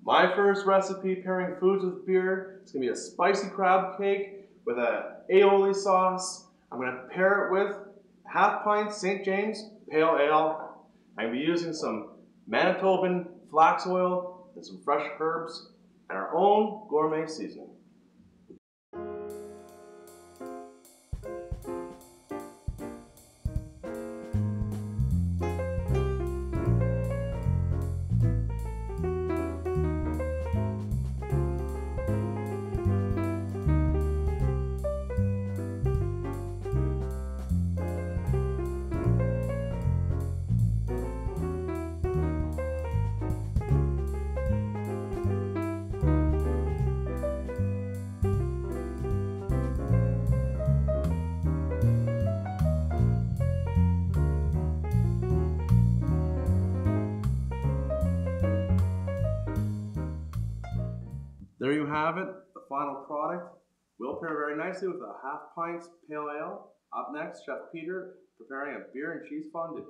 My first recipe pairing foods with beer is going to be a spicy crab cake with a aioli sauce. I'm going to pair it with half pint St. James Pale Ale. I'm going to be using some Manitoban flax oil and some fresh herbs and our own gourmet seasoning. There you have it, the final product. Will pair very nicely with a half pint pale ale. Up next, Chef Peter preparing a beer and cheese fondue.